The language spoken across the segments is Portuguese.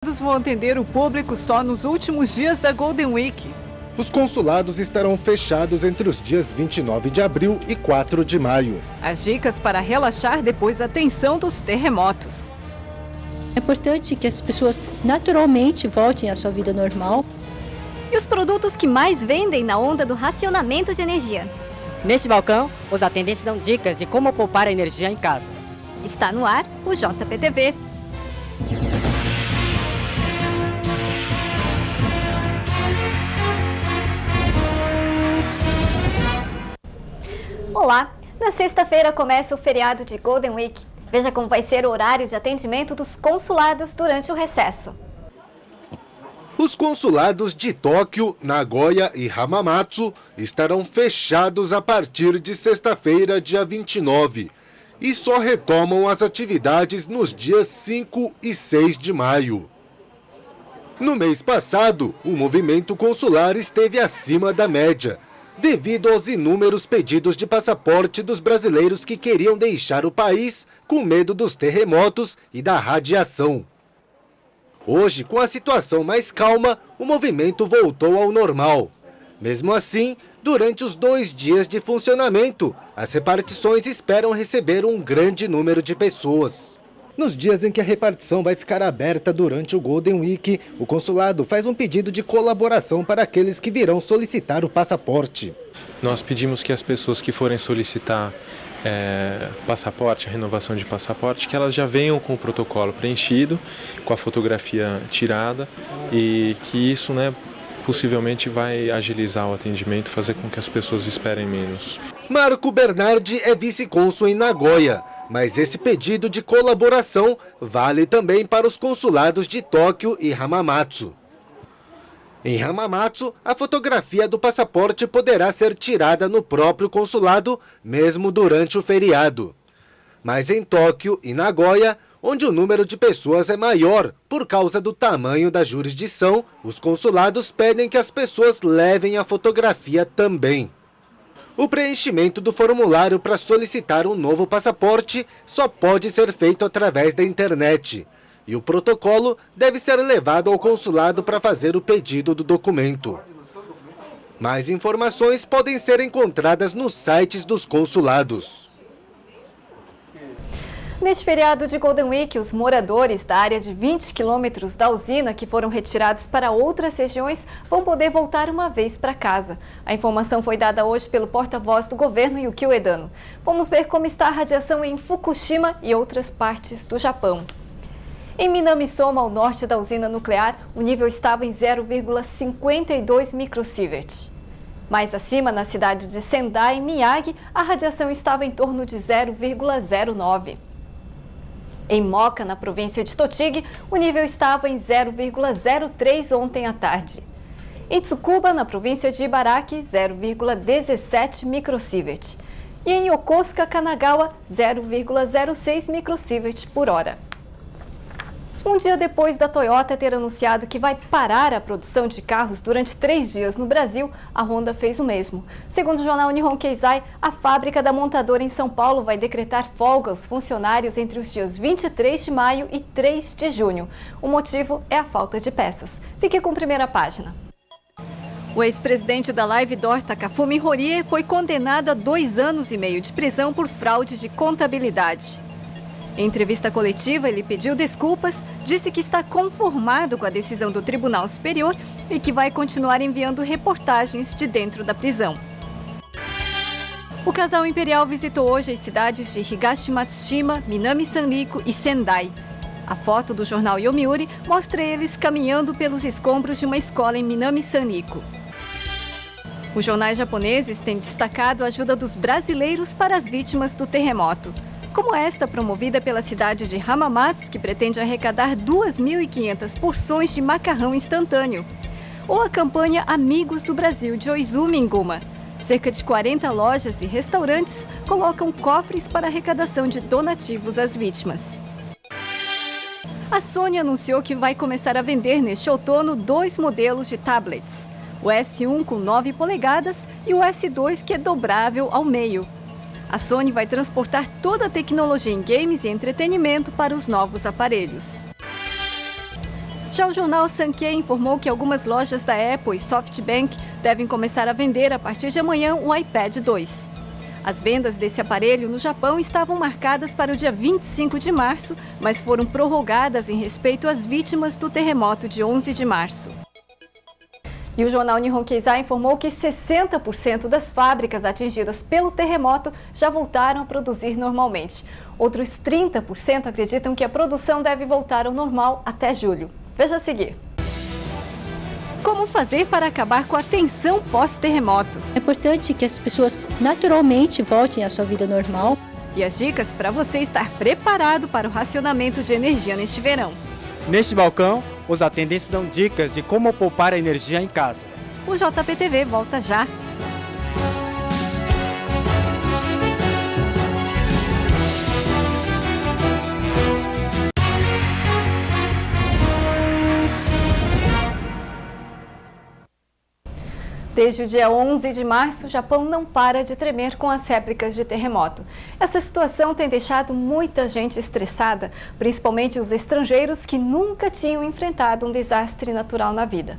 Vão atender o público só nos últimos dias da Golden Week. Os consulados estarão fechados entre os dias 29 de abril e 4 de maio. As dicas para relaxar depois da tensão dos terremotos. É importante que as pessoas naturalmente voltem à sua vida normal. E os produtos que mais vendem na onda do racionamento de energia. Neste balcão, os atendentes dão dicas de como poupar a energia em casa. Está no ar o JPTV. Olá! Na sexta-feira começa o feriado de Golden Week. Veja como vai ser o horário de atendimento dos consulados durante o recesso. Os consulados de Tóquio, Nagoya e Hamamatsu estarão fechados a partir de sexta-feira, dia 29, e só retomam as atividades nos dias 5 e 6 de maio. No mês passado, o movimento consular esteve acima da média, devido aos inúmeros pedidos de passaporte dos brasileiros que queriam deixar o país com medo dos terremotos e da radiação. Hoje, com a situação mais calma, o movimento voltou ao normal. Mesmo assim, durante os 2 dias de funcionamento, as repartições esperam receber um grande número de pessoas. Nos dias em que a repartição vai ficar aberta durante o Golden Week, o consulado faz um pedido de colaboração para aqueles que virão solicitar o passaporte. Nós pedimos que as pessoas que forem solicitar passaporte, a renovação de passaporte, que elas já venham com o protocolo preenchido, com a fotografia tirada, e que isso, possivelmente vai agilizar o atendimento, fazer com que as pessoas esperem menos. Marco Bernardi é vice-cônsul em Nagoya, mas esse pedido de colaboração vale também para os consulados de Tóquio e Hamamatsu. Em Hamamatsu, a fotografia do passaporte poderá ser tirada no próprio consulado, mesmo durante o feriado. Mas em Tóquio e Nagoya, onde o número de pessoas é maior por causa do tamanho da jurisdição, os consulados pedem que as pessoas levem a fotografia também. O preenchimento do formulário para solicitar um novo passaporte só pode ser feito através da internet. E o protocolo deve ser levado ao consulado para fazer o pedido do documento. Mais informações podem ser encontradas nos sites dos consulados. Neste feriado de Golden Week, os moradores da área de 20 quilômetros da usina que foram retirados para outras regiões vão poder voltar uma vez para casa. A informação foi dada hoje pelo porta-voz do governo, Yukio Edano. Vamos ver como está a radiação em Fukushima e outras partes do Japão. Em Minamisoma, ao norte da usina nuclear, o nível estava em 0,52 microsievert. Mais acima, na cidade de Sendai, em Miyagi, a radiação estava em torno de 0,09. Em Moca, na província de Tochigi, o nível estava em 0,03 ontem à tarde. Em Tsukuba, na província de Ibaraki, 0,17 microsievert. E em Yokosuka, Kanagawa, 0,06 microsievert por hora. Um dia depois da Toyota ter anunciado que vai parar a produção de carros durante 3 dias no Brasil, a Honda fez o mesmo. Segundo o jornal Nihon Keizai, a fábrica da montadora em São Paulo vai decretar folga aos funcionários entre os dias 23 de maio e 3 de junho. O motivo é a falta de peças. Fique com a primeira página. O ex-presidente da Live Door, Takafumi Horie, foi condenado a 2 anos e meio de prisão por fraude de contabilidade. Em entrevista coletiva, ele pediu desculpas, disse que está conformado com a decisão do Tribunal Superior e que vai continuar enviando reportagens de dentro da prisão. O casal imperial visitou hoje as cidades de Higashi Matsushima, Minami Sanriku e Sendai. A foto do jornal Yomiuri mostra eles caminhando pelos escombros de uma escola em Minami Sanriku. Os jornais japoneses têm destacado a ajuda dos brasileiros para as vítimas do terremoto, como esta promovida pela cidade de Hamamatsu, que pretende arrecadar 2.500 porções de macarrão instantâneo, ou a campanha Amigos do Brasil de Oizumi, em Guma. Cerca de 40 lojas e restaurantes colocam cofres para arrecadação de donativos às vítimas. A Sony anunciou que vai começar a vender neste outono 2 modelos de tablets, o S1 com 9 polegadas e o S2 que é dobrável ao meio. A Sony vai transportar toda a tecnologia em games e entretenimento para os novos aparelhos. Já o jornal Sankei informou que algumas lojas da Apple e SoftBank devem começar a vender a partir de amanhã o iPad 2. As vendas desse aparelho no Japão estavam marcadas para o dia 25 de março, mas foram prorrogadas em respeito às vítimas do terremoto de 11 de março. E o jornal Nihon Keizai informou que 60% das fábricas atingidas pelo terremoto já voltaram a produzir normalmente. Outros 30% acreditam que a produção deve voltar ao normal até julho. Veja a seguir. Como fazer para acabar com a tensão pós-terremoto? É importante que as pessoas naturalmente voltem à sua vida normal. E as dicas para você estar preparado para o racionamento de energia neste verão. Neste balcão, os atendentes dão dicas de como poupar a energia em casa. O JPTV volta já. Desde o dia 11 de março, o Japão não para de tremer com as réplicas de terremoto. Essa situação tem deixado muita gente estressada, principalmente os estrangeiros que nunca tinham enfrentado um desastre natural na vida.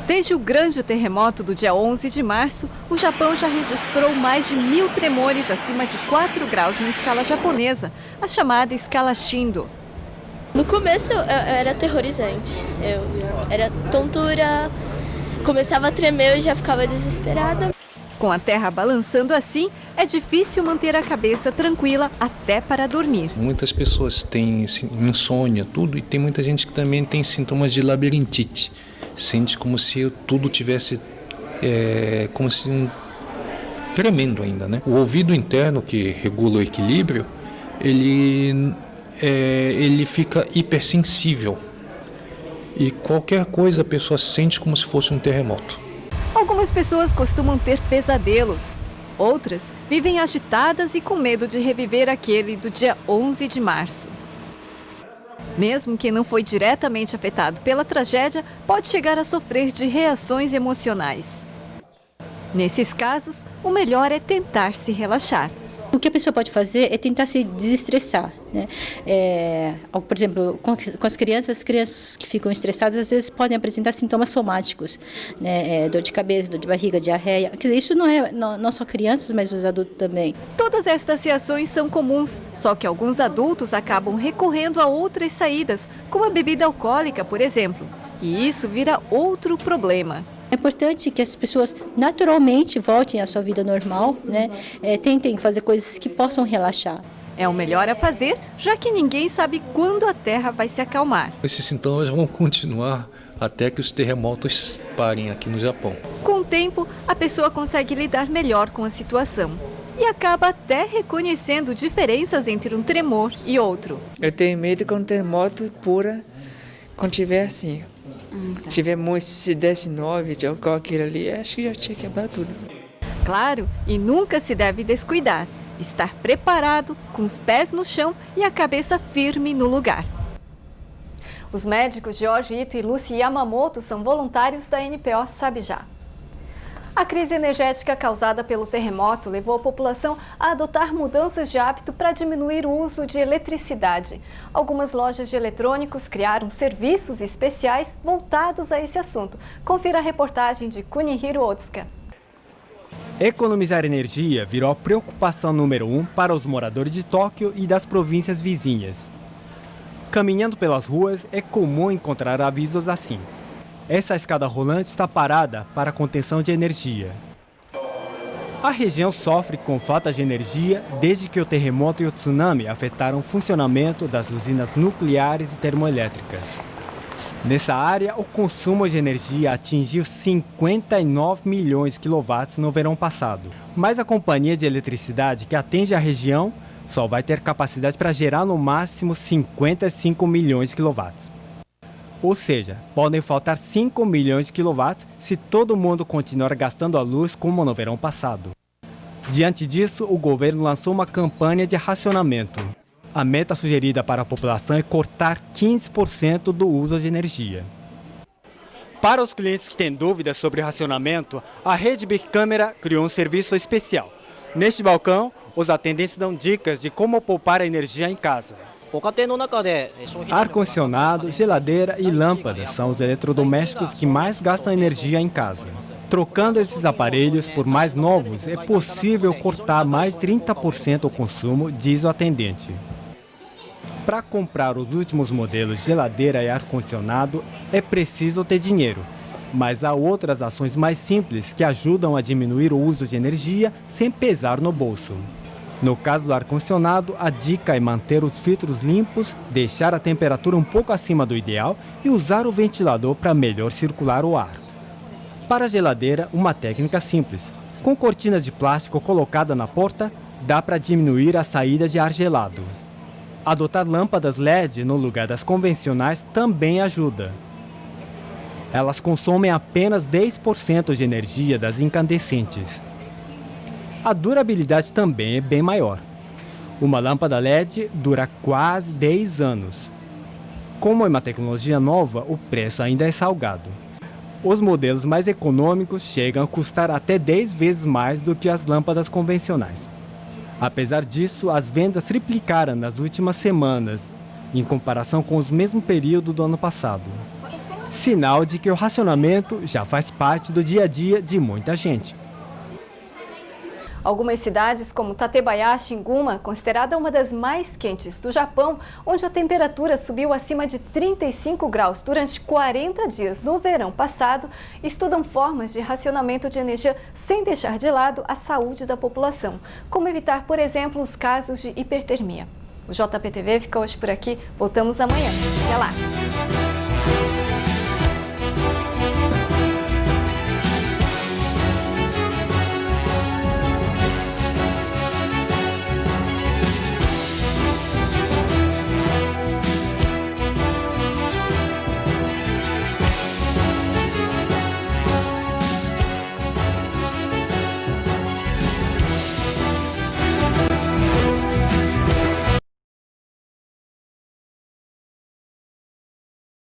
Desde o grande terremoto do dia 11 de março, o Japão já registrou mais de 1.000 tremores acima de 4 graus na escala japonesa, a chamada escala Shindo. No começo era aterrorizante, era tontura. Começava a tremer, eu já ficava desesperada. Com a terra balançando assim, é difícil manter a cabeça tranquila até para dormir. Muitas pessoas têm insônia, tudo, e tem muita gente que também tem sintomas de labirintite. Sente como se tudo tivesse, como se tremendo ainda, né? O ouvido interno, que regula o equilíbrio, ele fica hipersensível. E qualquer coisa a pessoa sente como se fosse um terremoto. Algumas pessoas costumam ter pesadelos. Outras vivem agitadas e com medo de reviver aquele do dia 11 de março. Mesmo quem não foi diretamente afetado pela tragédia, pode chegar a sofrer de reações emocionais. Nesses casos, o melhor é tentar se relaxar. O que a pessoa pode fazer é tentar se desestressar, né? Por exemplo, com as crianças que ficam estressadas, às vezes podem apresentar sintomas somáticos, né? Dor de cabeça, dor de barriga, diarreia. Quer dizer, isso não só crianças, mas os adultos também. Todas estas reações são comuns, só que alguns adultos acabam recorrendo a outras saídas, como a bebida alcoólica, por exemplo. E isso vira outro problema. É importante que as pessoas naturalmente voltem à sua vida normal, né? Tentem fazer coisas que possam relaxar. É o melhor a fazer, já que ninguém sabe quando a Terra vai se acalmar. Esses sintomas vão continuar até que os terremotos parem aqui no Japão. Com o tempo, a pessoa consegue lidar melhor com a situação e acaba até reconhecendo diferenças entre um tremor e outro. Eu tenho medo quando terremoto pura, quando tiver assim. Se tiver muito, se desse 9 de álcool aquilo ali, acho que já tinha quebrado tudo. Claro, e nunca se deve descuidar. Estar preparado, com os pés no chão e a cabeça firme no lugar. Os médicos Jorge Ito e Lucy Yamamoto são voluntários da NPO Sabijá. A crise energética causada pelo terremoto levou a população a adotar mudanças de hábito para diminuir o uso de eletricidade. Algumas lojas de eletrônicos criaram serviços especiais voltados a esse assunto. Confira a reportagem de Kunihiro Otsuka. Economizar energia virou a preocupação número 1 para os moradores de Tóquio e das províncias vizinhas. Caminhando pelas ruas, é comum encontrar avisos assim. Essa escada rolante está parada para contenção de energia. A região sofre com falta de energia desde que o terremoto e o tsunami afetaram o funcionamento das usinas nucleares e termoelétricas. Nessa área, o consumo de energia atingiu 59 milhões de quilowatts no verão passado. Mas a companhia de eletricidade que atende a região só vai ter capacidade para gerar no máximo 55 milhões de quilowatts. Ou seja, podem faltar 5 milhões de quilowatts se todo mundo continuar gastando a luz como no verão passado. Diante disso, o governo lançou uma campanha de racionamento. A meta sugerida para a população é cortar 15% do uso de energia. Para os clientes que têm dúvidas sobre racionamento, a Rede Big Câmera criou um serviço especial. Neste balcão, os atendentes dão dicas de como poupar a energia em casa. Ar-condicionado, geladeira e lâmpada são os eletrodomésticos que mais gastam energia em casa. Trocando esses aparelhos por mais novos, é possível cortar mais 30% o consumo, diz o atendente. Para comprar os últimos modelos de geladeira e ar-condicionado, é preciso ter dinheiro. Mas há outras ações mais simples que ajudam a diminuir o uso de energia sem pesar no bolso. No caso do ar-condicionado, a dica é manter os filtros limpos, deixar a temperatura um pouco acima do ideal e usar o ventilador para melhor circular o ar. Para a geladeira, uma técnica simples. Com cortinas de plástico colocada na porta, dá para diminuir a saída de ar gelado. Adotar lâmpadas LED no lugar das convencionais também ajuda. Elas consomem apenas 10% de energia das incandescentes. A durabilidade também é bem maior. Uma lâmpada LED dura quase 10 anos. Como é uma tecnologia nova, o preço ainda é salgado. Os modelos mais econômicos chegam a custar até 10 vezes mais do que as lâmpadas convencionais. Apesar disso, as vendas triplicaram nas últimas semanas, em comparação com o mesmo período do ano passado. Sinal de que o racionamento já faz parte do dia a dia de muita gente. Algumas cidades, como Tatebayashi, em Gunma, considerada uma das mais quentes do Japão, onde a temperatura subiu acima de 35 graus durante 40 dias no verão passado, estudam formas de racionamento de energia sem deixar de lado a saúde da população, como evitar, por exemplo, os casos de hipertermia. O JPTV fica hoje por aqui, voltamos amanhã. Até lá!